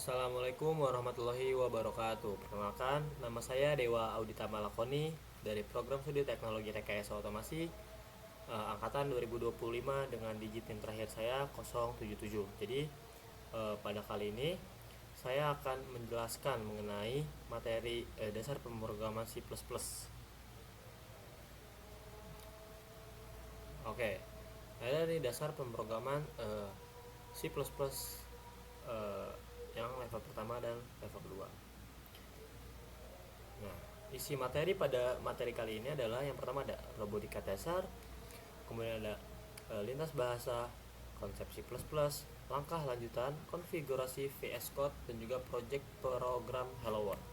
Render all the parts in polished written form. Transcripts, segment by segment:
Assalamualaikum warahmatullahi wabarakatuh. Perkenalkan, nama saya Dewa Audita Malakoni dari Program Studi Teknologi Rekayasa Otomasi angkatan 2025 dengan digit NIM terakhir saya 077. Jadi pada kali ini saya akan menjelaskan mengenai materi dasar pemrograman C++. Oke. Ada nih dasar pemrograman C++ yang level pertama dan level kedua. Nah, isi materi pada materi kali ini adalah yang pertama ada robotika dasar, kemudian ada lintas bahasa, konsep C++, langkah lanjutan, konfigurasi VS Code, dan juga project program Hello World.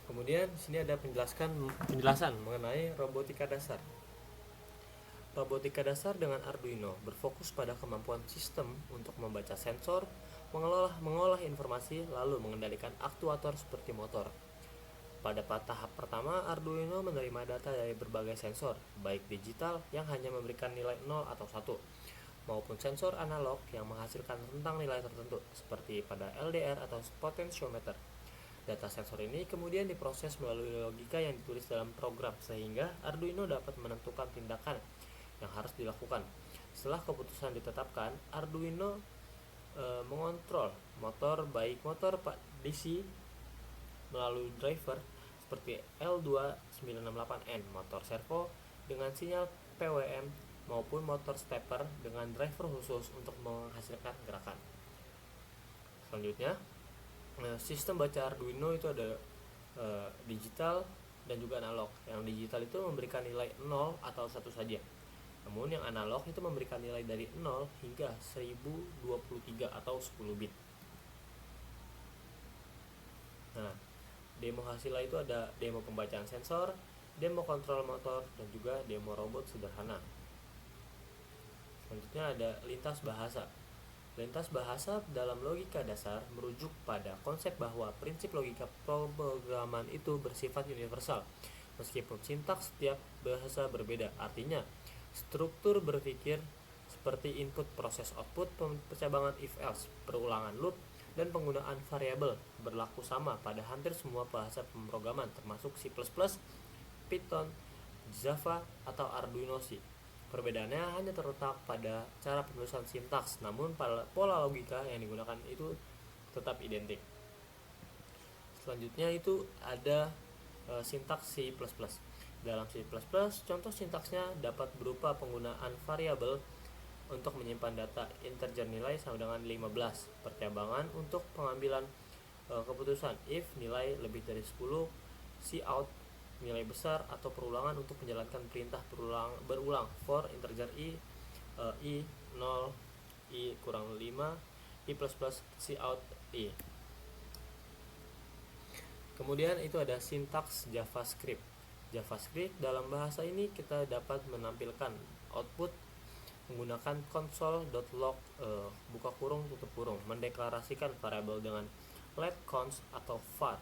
Kemudian di sini ada penjelasan mengenai robotika dasar. Robotika dasar dengan Arduino berfokus pada kemampuan sistem untuk membaca sensor, mengolah informasi, lalu mengendalikan aktuator seperti motor. Pada tahap pertama, Arduino menerima data dari berbagai sensor, baik digital yang hanya memberikan nilai 0 atau 1, maupun sensor analog yang menghasilkan rentang nilai tertentu, seperti pada LDR atau potentiometer. Data sensor ini kemudian diproses melalui logika yang ditulis dalam program, sehingga Arduino dapat menentukan tindakan yang harus dilakukan. Setelah keputusan ditetapkan, Arduino mengontrol motor, baik motor DC melalui driver seperti L2968N, motor servo dengan sinyal PWM, maupun motor stepper dengan driver khusus untuk menghasilkan gerakan. Selanjutnya, sistem baca Arduino itu ada digital dan juga analog. Yang digital itu memberikan nilai 0 atau 1 saja. Namun yang analog itu memberikan nilai dari 0 hingga 1023 atau 10 bit. Nah, demo hasilnya itu ada demo pembacaan sensor, demo kontrol motor, dan juga demo robot sederhana. Selanjutnya ada lintas bahasa. Lintas bahasa dalam logika dasar merujuk pada konsep bahwa prinsip logika pemrograman itu bersifat universal, meskipun sintaks setiap bahasa berbeda. Artinya, struktur berpikir seperti input proses output, percabangan if else, perulangan loop, dan penggunaan variabel berlaku sama pada hampir semua bahasa pemrograman termasuk C++, Python, Java, atau Arduino C. Perbedaannya hanya terletak pada cara penulisan sintaks, namun pola logika yang digunakan itu tetap identik. Selanjutnya itu ada sintaks C++. Dalam C++, contoh sintaksnya dapat berupa penggunaan variabel untuk menyimpan data integer nilai sama dengan 15, percabangan untuk pengambilan keputusan if nilai lebih dari 10, cout nilai besar, atau perulangan untuk menjalankan perintah berulang for integer i 0, i kurang 5, i plus plus, cout i. Kemudian itu ada sintaks JavaScript. JavaScript dalam bahasa ini kita dapat menampilkan output menggunakan console.log buka kurung tutup kurung, mendeklarasikan variabel dengan let const atau var,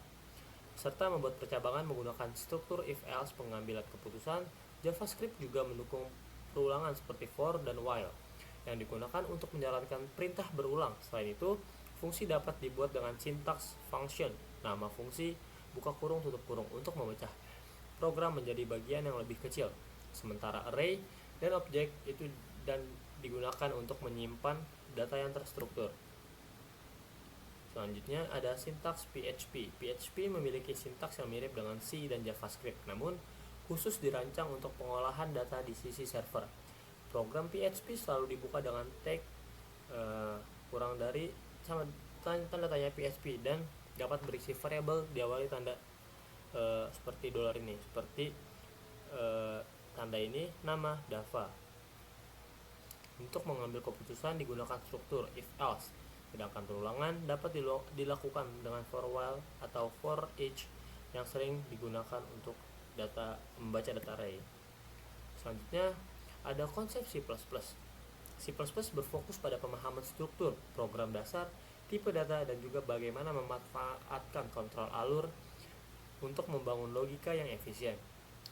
serta membuat percabangan menggunakan struktur if else pengambilan keputusan. JavaScript juga mendukung perulangan seperti for dan while yang digunakan untuk menjalankan perintah berulang. Selain itu, fungsi dapat dibuat dengan sintaks function, nama fungsi, buka kurung tutup kurung, untuk memecah program menjadi bagian yang lebih kecil. Sementara array dan objek itu dan digunakan untuk menyimpan data yang terstruktur. Selanjutnya ada sintaks PHP. PHP memiliki sintaks yang mirip dengan C dan JavaScript, namun khusus dirancang untuk pengolahan data di sisi server. Program PHP selalu dibuka dengan tag kurang dari sama tanda tanya PHP dan dapat berisi variabel diawali tanda seperti dolar ini, seperti tanda ini nama Java. Untuk mengambil keputusan digunakan struktur if else, sedangkan perulangan dapat dilakukan dengan for while atau for each yang sering digunakan untuk membaca data array. Selanjutnya ada konsep C++. C++ berfokus pada pemahaman struktur, program dasar, tipe data, dan juga bagaimana memanfaatkan kontrol alur untuk membangun logika yang efisien.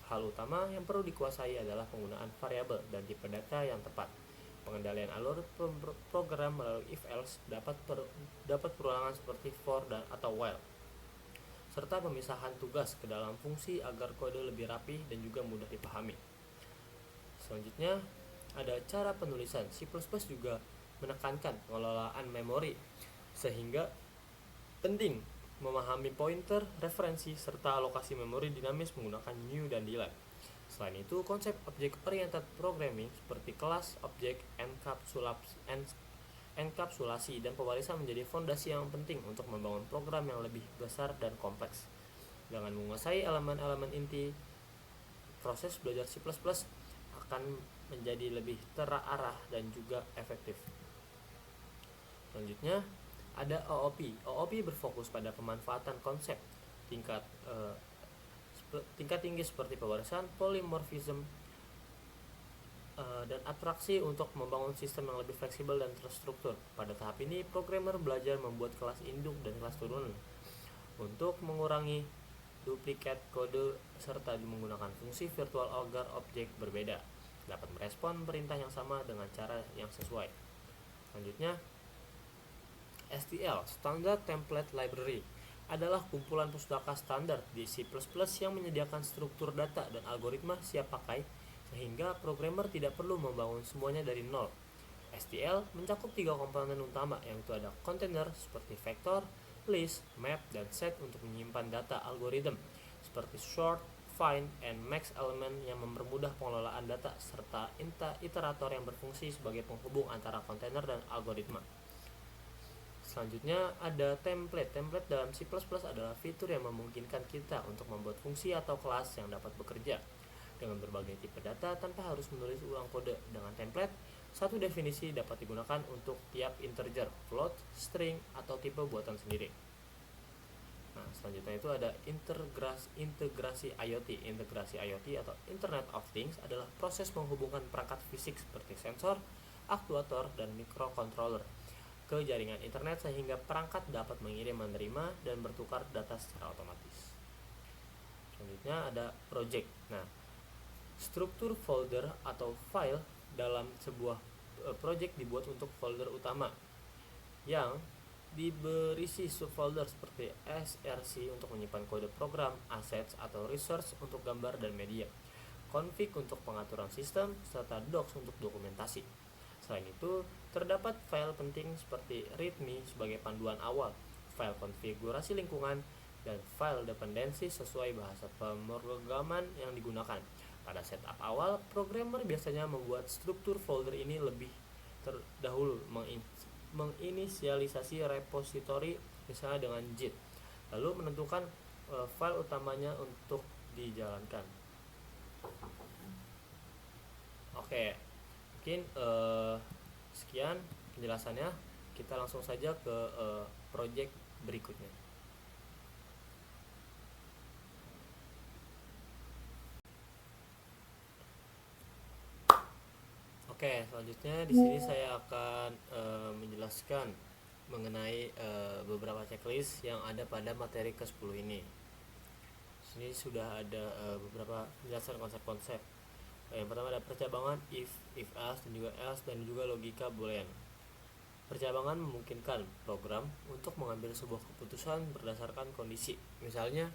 Hal utama yang perlu dikuasai adalah penggunaan variabel dan tipe data yang tepat. Pengendalian alur program melalui if-else dapat perulangan seperti for dan atau while, serta pemisahan tugas ke dalam fungsi agar kode lebih rapi dan juga mudah dipahami. Selanjutnya, ada cara penulisan. C++ juga menekankan pengelolaan memori, sehingga penting memahami pointer, referensi, serta alokasi memori dinamis menggunakan new dan delete. Selain itu, konsep object-oriented programming seperti kelas, objek, enkapsulasi, dan pewarisan menjadi fondasi yang penting untuk membangun program yang lebih besar dan kompleks. Dengan menguasai elemen-elemen inti, proses belajar C++ akan menjadi lebih terarah dan juga efektif. Selanjutnya, ada OOP. OOP berfokus pada pemanfaatan konsep tingkat tinggi seperti pewarisan, polymorphism, dan abstraksi untuk membangun sistem yang lebih fleksibel dan terstruktur. Pada tahap ini, programmer belajar membuat kelas induk dan kelas turunan untuk mengurangi duplikat kode serta menggunakan fungsi virtual agar objek berbeda dapat merespon perintah yang sama dengan cara yang sesuai. Selanjutnya, STL, Standard Template Library, adalah kumpulan pustaka standar di C++ yang menyediakan struktur data dan algoritma siap pakai sehingga programmer tidak perlu membangun semuanya dari nol. STL mencakup 3 komponen utama, yaitu ada container seperti vector, list, map, dan set untuk menyimpan data algoritma seperti sort, find, and max element yang mempermudah pengelolaan data, serta iterator yang berfungsi sebagai penghubung antara kontainer dan algoritma. Selanjutnya ada template. Template dalam C++ adalah fitur yang memungkinkan kita untuk membuat fungsi atau kelas yang dapat bekerja dengan berbagai tipe data tanpa harus menulis ulang kode. Dengan template, satu definisi dapat digunakan untuk tiap integer, float, string, atau tipe buatan sendiri. Nah, selanjutnya itu ada integrasi IoT. Integrasi IoT atau Internet of Things adalah proses menghubungkan perangkat fisik seperti sensor, aktuator, dan microcontroller ke jaringan internet sehingga perangkat dapat mengirim, menerima, dan bertukar data secara otomatis. Selanjutnya ada project. Nah, struktur folder atau file dalam sebuah project dibuat untuk folder utama yang berisi subfolder seperti src untuk menyimpan kode program, assets atau resource untuk gambar dan media, config untuk pengaturan sistem, serta docs untuk dokumentasi. Selain itu, terdapat file penting seperti readme sebagai panduan awal, file konfigurasi lingkungan, dan file dependensi sesuai bahasa pemrograman yang digunakan. Pada setup awal, programmer biasanya membuat struktur folder ini lebih terdahulu menginisialisasi repositori misalnya dengan git, lalu menentukan file utamanya untuk dijalankan. Oke, mungkin sekian penjelasannya. Kita langsung saja ke project berikutnya. Oke, selanjutnya di sini saya akan menjelaskan mengenai beberapa checklist yang ada pada materi ke-10 ini. Di sini sudah ada beberapa penjelasan konsep-konsep. Yang pertama ada percabangan if else, dan juga else, dan juga logika boolean. Percabangan memungkinkan program untuk mengambil sebuah keputusan berdasarkan kondisi. Misalnya,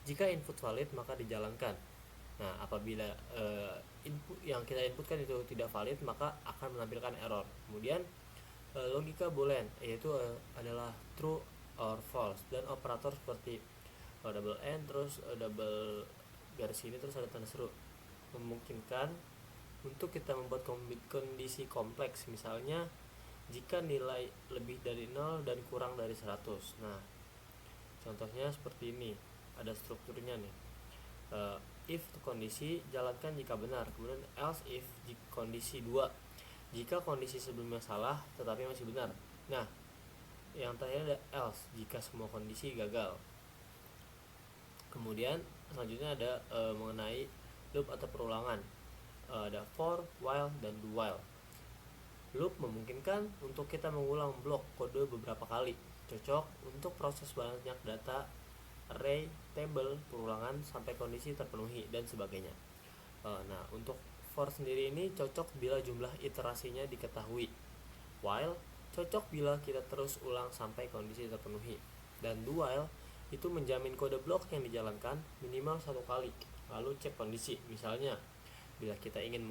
jika input valid maka dijalankan. Nah, apabila input yang kita inputkan itu tidak valid maka akan menampilkan error. Kemudian logika boolean yaitu adalah true or false, dan operator seperti double n terus double garis ini terus ada tanda seru memungkinkan untuk kita membuat kondisi kompleks, misalnya jika nilai lebih dari 0 dan kurang dari 100. Nah, contohnya seperti ini, ada strukturnya nih. If kondisi jalankan jika benar, kemudian else if kondisi 2 jika kondisi sebelumnya salah tetapi masih benar. Nah, yang terakhir ada else jika semua kondisi gagal. Kemudian selanjutnya ada mengenai loop atau perulangan, ada for, while, dan do while. Loop memungkinkan untuk kita mengulang blok kode beberapa kali, cocok untuk proses banyak data, array, table, perulangan sampai kondisi terpenuhi, dan sebagainya. Nah, untuk for sendiri ini cocok bila jumlah iterasinya diketahui, while cocok bila kita terus ulang sampai kondisi terpenuhi, dan do while itu menjamin kode blok yang dijalankan minimal 1 kali lalu cek kondisi, misalnya bila kita ingin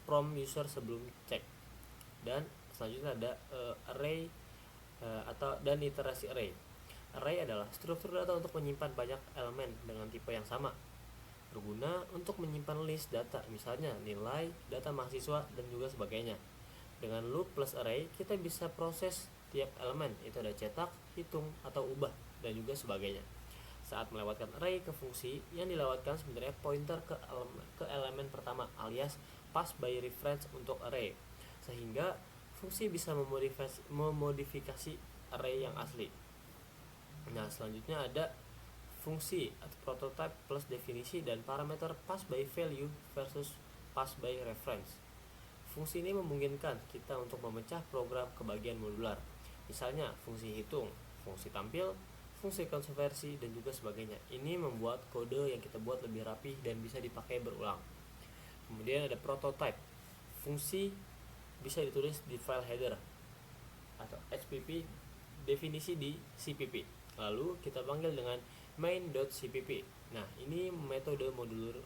prompt user sebelum cek. Dan selanjutnya ada array dan iterasi array. Array adalah struktur data untuk menyimpan banyak elemen dengan tipe yang sama, berguna untuk menyimpan list data, misalnya nilai, data mahasiswa, dan juga sebagainya. Dengan loop plus array, kita bisa proses tiap elemen, itu ada cetak, hitung, atau ubah, dan juga sebagainya. Saat melewatkan array ke fungsi, yang dilewatkan sebenarnya pointer ke elemen pertama, alias pass by reference untuk array, sehingga fungsi bisa memodifikasi array yang asli. Nah, selanjutnya ada fungsi atau prototype plus definisi dan parameter pass by value versus pass by reference. Fungsi ini memungkinkan kita untuk memecah program ke bagian modular, misalnya fungsi hitung, fungsi tampil, fungsi konversi, dan juga sebagainya. Ini membuat kode yang kita buat lebih rapi dan bisa dipakai berulang. Kemudian ada prototype. Fungsi bisa ditulis di file header atau HPP, definisi di CPP. Lalu kita panggil dengan main.cpp. Nah, ini metode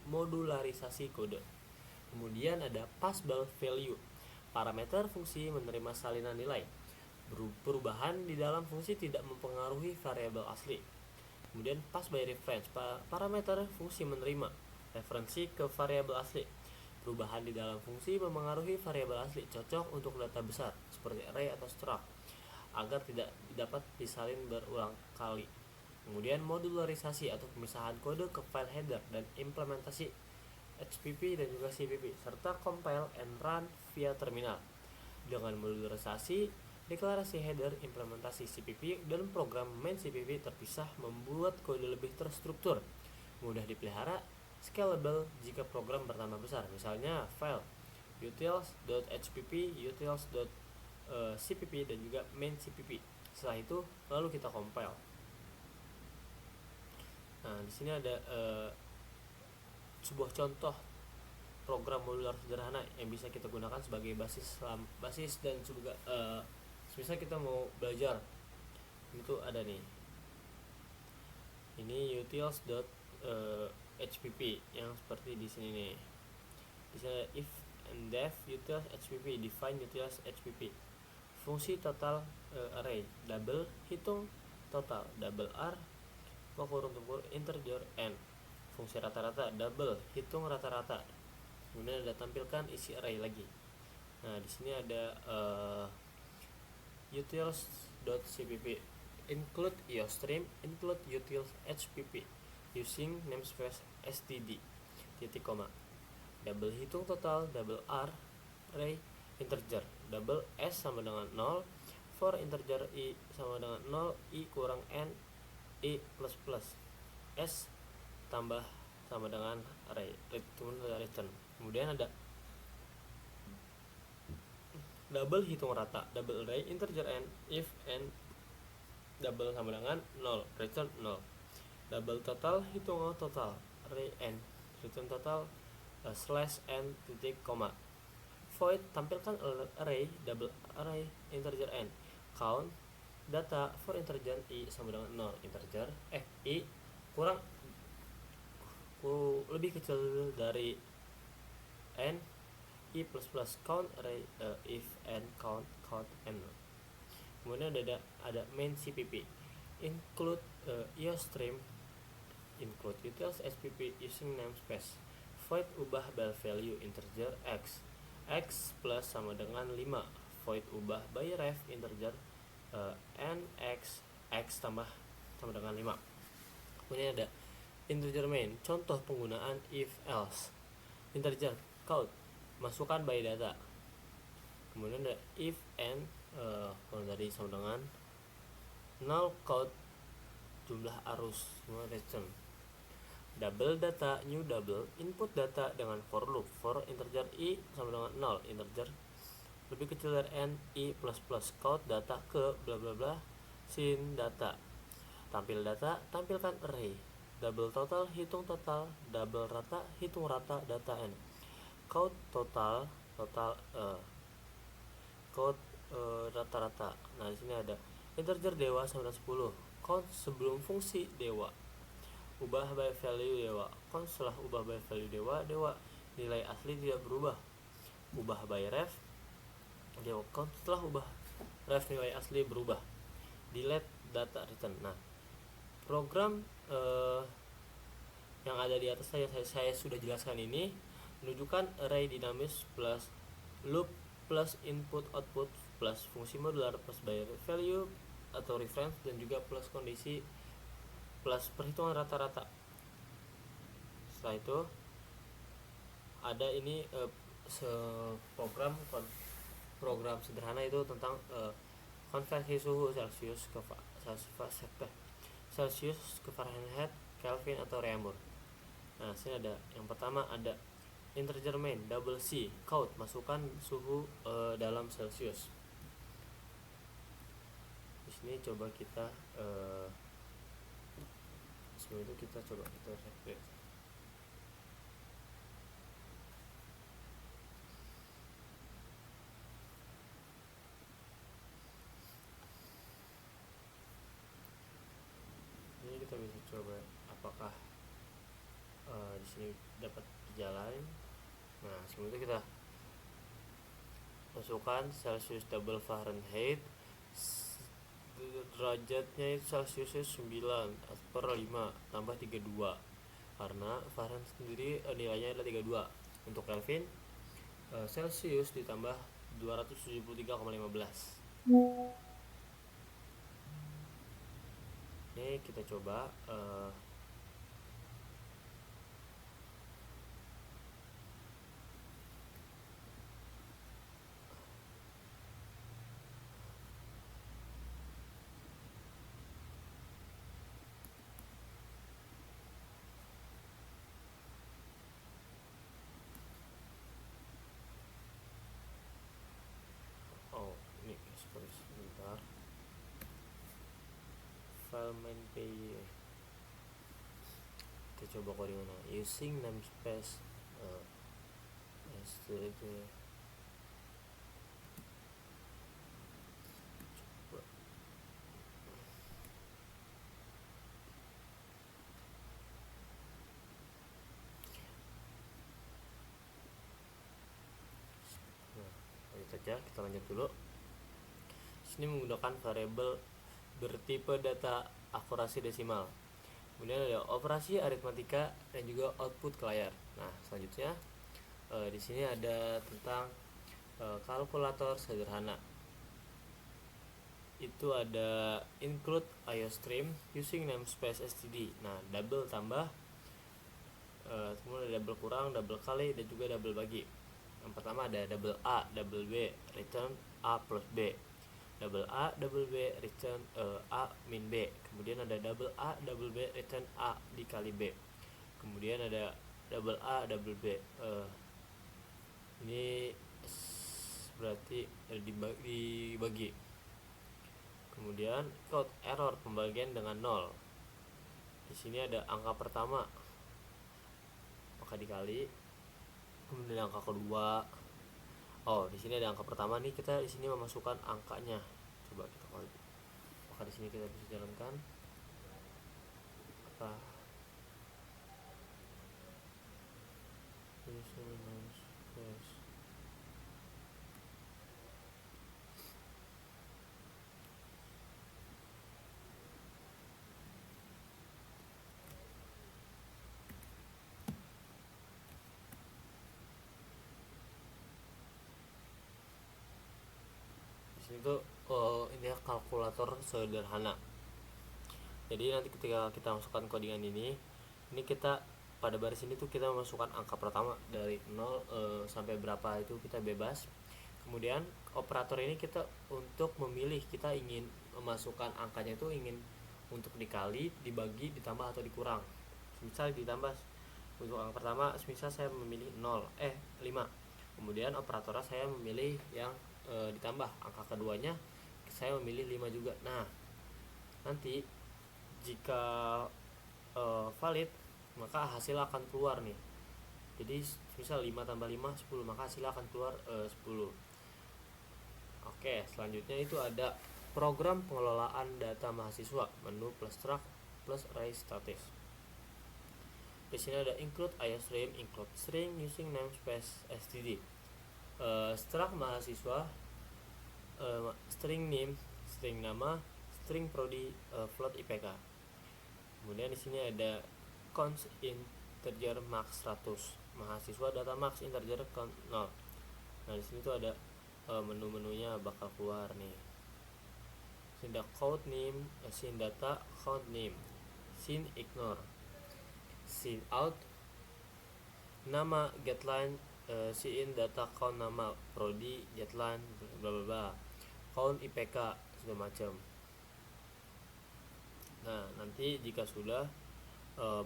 modularisasi kode. Kemudian ada passable value. Parameter fungsi menerima salinan nilai. Perubahan di dalam fungsi tidak mempengaruhi variabel asli. Kemudian pass by reference. Parameter fungsi menerima referensi ke variabel asli. Perubahan di dalam fungsi mempengaruhi variabel asli, cocok untuk data besar seperti array atau struct, agar tidak dapat disalin berulang kali. Kemudian modularisasi atau pemisahan kode ke file header dan implementasi HPP dan juga CPP, serta compile and run via terminal. Dengan modularisasi, deklarasi header, implementasi CPP, dan program main CPP terpisah membuat kode lebih terstruktur, mudah dipelihara, scalable jika program bertambah besar. Misalnya file utils.hpp, utils.cpp, dan juga main CPP. Setelah itu lalu kita compile. Nah, di sini ada sebuah contoh program modular sederhana yang bisa kita gunakan sebagai basis dan juga misal kita mau belajar itu ada nih, ini utils.hpp yang seperti di sini nih. Di sini if and def utils hpp, define utils hpp, fungsi total array, double hitung total, double r kurung integer n, fungsi rata-rata, double hitung rata-rata. Kemudian ada tampilkan isi array lagi. Nah, di sini ada utils.cpp, include iostream, include utils hpp using namespace std titik koma, double hitung total, double r array integer, double s sama dengan 0, for integer i sama dengan 0, i kurang n, i plus plus, s tambah sama dengan array return. Kemudian ada double hitung rata, double array integer n, if n double sama dengan 0, return 0, double total hitung total, array n, return total slash n titik koma, void tampilkan array, double array integer n, count data for integer i sama dengan 0, integer i kurang lebih kecil dari n, i plus plus, count array if n count n. Kemudian ada main cpp, include iostream, include utils hpp using namespace, void ubah by value integer x plus sama dengan 5, void ubah by ref integer n x tambah sama dengan 5. Kemudian ada integer main, contoh penggunaan if else, integer count, masukkan by data. Kemudian ada if n kalau tadi sama dengan 0, count jumlah arus, return, double data, new double, input data dengan for loop, for integer i sama dengan 0, integer lebih kecil dari n, i plus plus, count data ke bla bla bla, sin data, tampil data, tampilkan array, double total hitung total, double rata hitung rata data n. count total total count rata-rata. Nah di sini ada integer dewa sampai 10, count sebelum fungsi dewa, ubah by value dewa, count setelah ubah by value dewa, nilai asli tidak berubah, ubah by ref dewa, count setelah ubah ref nilai asli berubah, delete data return. Nah program yang ada di atas saya sudah jelaskan ini menunjukkan array dinamis plus loop plus input output plus fungsi modular plus by value atau reference dan juga plus kondisi plus perhitungan rata-rata. Setelah itu ada ini program sederhana itu tentang konversi suhu Celsius ke Fahrenheit, Kelvin atau Reaumur. Nah, sini ada yang pertama ada integer main double C count, masukkan suhu dalam Celsius. Di sini coba kita sebelum itu kita refresh. Ini kita bisa coba apakah di sini dapat berjalan. Nah sebelum itu kita masukkan Celsius double Fahrenheit, derajatnya itu Celsius 9 per 5 tambah 32, karena Fahrenheit sendiri nilainya adalah 32. Untuk Kelvin Celsius ditambah 273,15. Ini kita coba ini sebentar, file main.py kita coba coding mana, using namespace std. Coba saja, kita lanjut dulu. Sini menggunakan variabel bertipe data akurasi desimal. Kemudian ada operasi aritmatika dan juga output ke layar. Nah, selanjutnya di sini ada tentang kalkulator sederhana. Itu ada include IOStream using namespace std. Nah, double tambah, kemudian ada double kurang, double kali, dan juga double bagi. Yang pertama ada double A, double B, return A plus B. Double A, double B, return A min B. Kemudian ada double A, double B, return A dikali B. Kemudian ada double A, double B. Ini berarti dibagi. Kemudian code error pembagian dengan 0. Di sini ada angka pertama, maka dikali. Kemudian angka kedua. Di sini ada angka pertama nih, kita di sini memasukkan angkanya. Coba kita kali. Maka di sini kita bisa jalankan apa? Itu ini kalkulator sederhana. Jadi nanti ketika kita masukkan codingan ini kita pada baris ini tuh kita memasukkan angka pertama dari 0 sampai berapa itu kita bebas. Kemudian operator ini kita untuk memilih, kita ingin memasukkan angkanya itu ingin untuk dikali, dibagi, ditambah atau dikurang. Misal ditambah, untuk angka pertama misal saya memilih 5. Kemudian operatornya saya memilih yang ditambah, angka keduanya saya memilih 5 juga. Nah, nanti jika valid maka hasil akan keluar nih. Jadi misal 5 tambah 5 10, maka hasilnya akan keluar 10. Oke, selanjutnya itu ada program pengelolaan data mahasiswa, menu plus struct plus array statis. Di sini ada include IOStream, include string using namespace std. Struct mahasiswa, string name, string nama, string prodi, float IPK. Kemudian di sini ada const integer max 100, mahasiswa data max integer 0. Nah di sini tuh ada menu-menunya bakal keluar nih. Sin code name, sin data count name, sin ignore, sin out nama getline, sin data count nama prodi getline bla bla bla, count IPK segala macam. Nah nanti jika sudah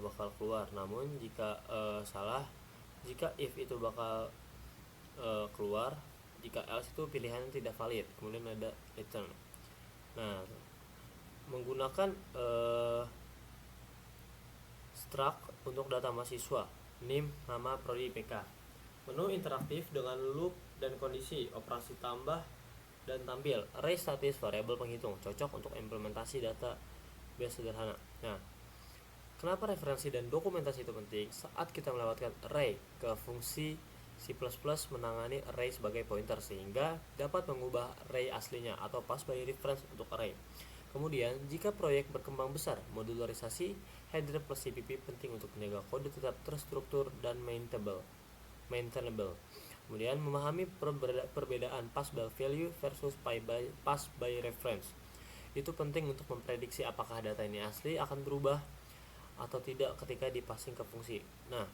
bakal keluar. Namun jika salah, jika if itu bakal keluar, jika else itu pilihannya tidak valid, kemudian ada return. Nah menggunakan struct untuk data mahasiswa, name, nama, prodi, IPK. Menu interaktif dengan loop dan kondisi, operasi tambah dan tampil, array statis, variabel penghitung, cocok untuk implementasi data base sederhana. Nah, kenapa referensi dan dokumentasi itu penting? Saat kita melewatkan array ke fungsi C++ menangani array sebagai pointer sehingga dapat mengubah array aslinya atau pass by reference untuk array. Kemudian, jika proyek berkembang besar, modularisasi header plus CPP penting untuk menjaga kode tetap terstruktur dan maintainable. Kemudian, memahami perbedaan pass by value versus pass by reference. Itu penting untuk memprediksi apakah data ini asli akan berubah atau tidak ketika dipassing ke fungsi. Nah,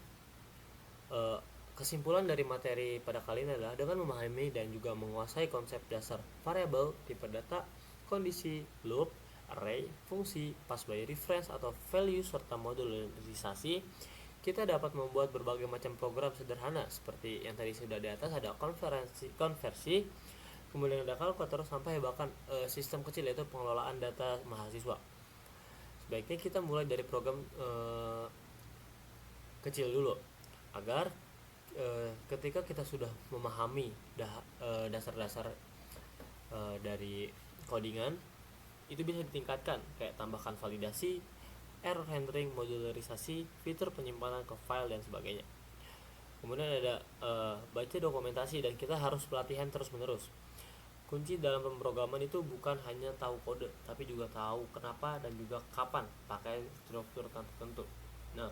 kesimpulan dari materi pada kali ini adalah dengan memahami dan juga menguasai konsep dasar variabel, tipe data, kondisi, loop, array, fungsi, pass by reference atau value serta modularisasi, kita dapat membuat berbagai macam program sederhana seperti yang tadi sudah di atas, ada konversi, kemudian ada kalkulator sampai bahkan sistem kecil yaitu pengelolaan data mahasiswa. Sebaiknya kita mulai dari program kecil dulu agar ketika kita sudah memahami dasar-dasar dari codingan, itu bisa ditingkatkan, kayak tambahkan validasi, error handling, modularisasi, fitur penyimpanan ke file dan sebagainya. Kemudian ada baca dokumentasi, dan kita harus pelatihan terus-menerus. Kunci dalam pemrograman itu bukan hanya tahu kode, tapi juga tahu kenapa dan juga kapan pakai struktur tertentu. Nah,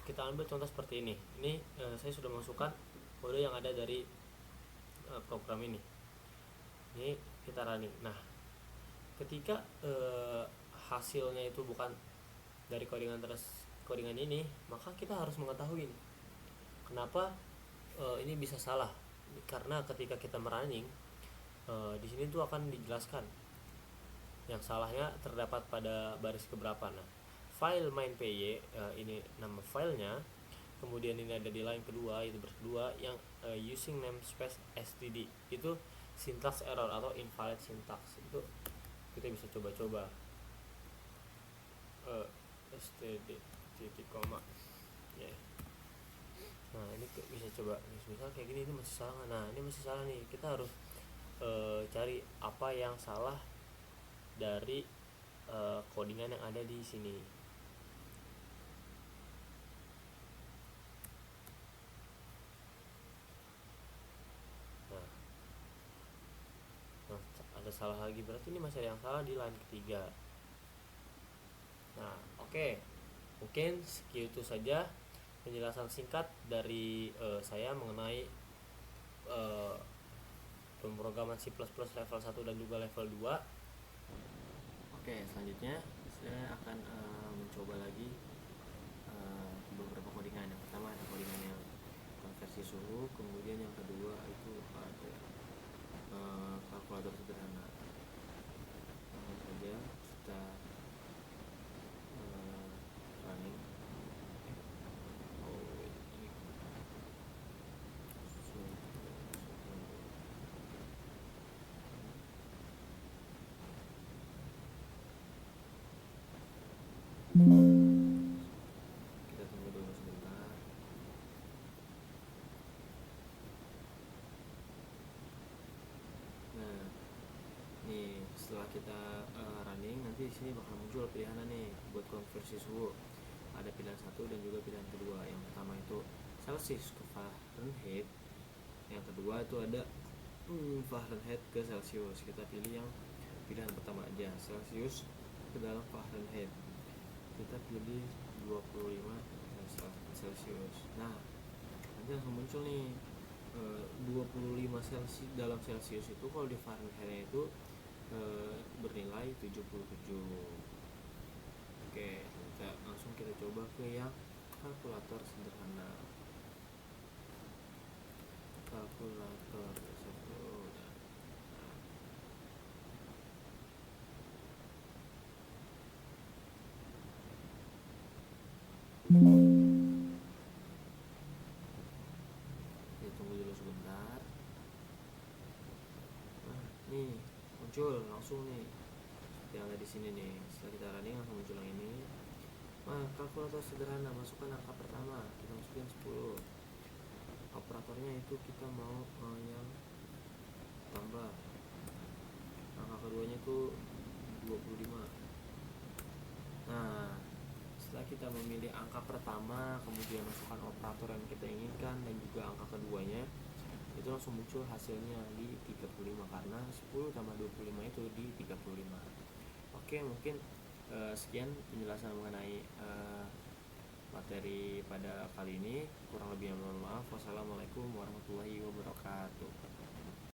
kita ambil contoh seperti ini. Ini saya sudah masukkan kode yang ada dari program ini. Ini kita running. Nah, ketika hasilnya itu bukan dari codingan ini, maka kita harus mengetahui kenapa ini bisa salah. Karena ketika kita merunning, di sini tuh akan dijelaskan yang salahnya terdapat pada baris keberapa. Nah, file main.py ini nama filenya, kemudian ini ada di line kedua, itu baris kedua yang using namespace std, itu syntax error atau invalid syntax. Itu kita bisa coba-coba std titik koma ya. Nah ini bisa coba, misal kayak gini, ini masih salah. Nah ini masih salah nih, kita harus cari apa yang salah dari codingan yang ada di sini. Nah, ada salah lagi, berarti ini masih ada yang salah di line ketiga. Nah, oke. Mungkin segitu saja penjelasan singkat dari saya mengenai pemrograman C++ level 1 dan juga level 2. Oke, selanjutnya saya akan mencoba lagi beberapa codingan. Yang pertama ada codingan yang konversi suhu, kemudian yang kedua itu ada kalkulator sederhana. Langsung saja kita running. Kita tunggu dulu sebentar. setelah kita running, nanti di sini bakal muncul pilihan nih buat konversi suhu. Ada pilihan satu dan juga pilihan kedua. Yang pertama itu Celsius ke Fahrenheit. Yang kedua itu ada Fahrenheit ke Celsius. Kita pilih yang pilihan pertama aja, Celsius ke dalam Fahrenheit. Kita pilih 25 Celsius. Nah, nanti langsung muncul nih 25 Celsius dalam Celsius itu kalau di Fahrenheit itu bernilai 77. Oke, kita coba ke yang kalkulator sederhana. Kalkulator tunggu dulu sebentar. Nah, nih muncul langsung nih yang ada di sini nih. Setelah kita running langsung muncul yang ini. Nah, kalkulator sederhana, masukkan angka pertama, kita masukin 10. Operatornya itu kita mau yang tambah. Angka keduanya itu 25. Nah, setelah kita memilih angka pertama, kemudian masukkan operator yang kita inginkan dan juga angka keduanya, itu langsung muncul hasilnya di 35 karena 10 tambah 25 itu di 35. Oke, mungkin sekian penjelasan mengenai materi pada kali ini. Kurang lebihnya mohon maaf. Wassalamualaikum warahmatullahi wabarakatuh.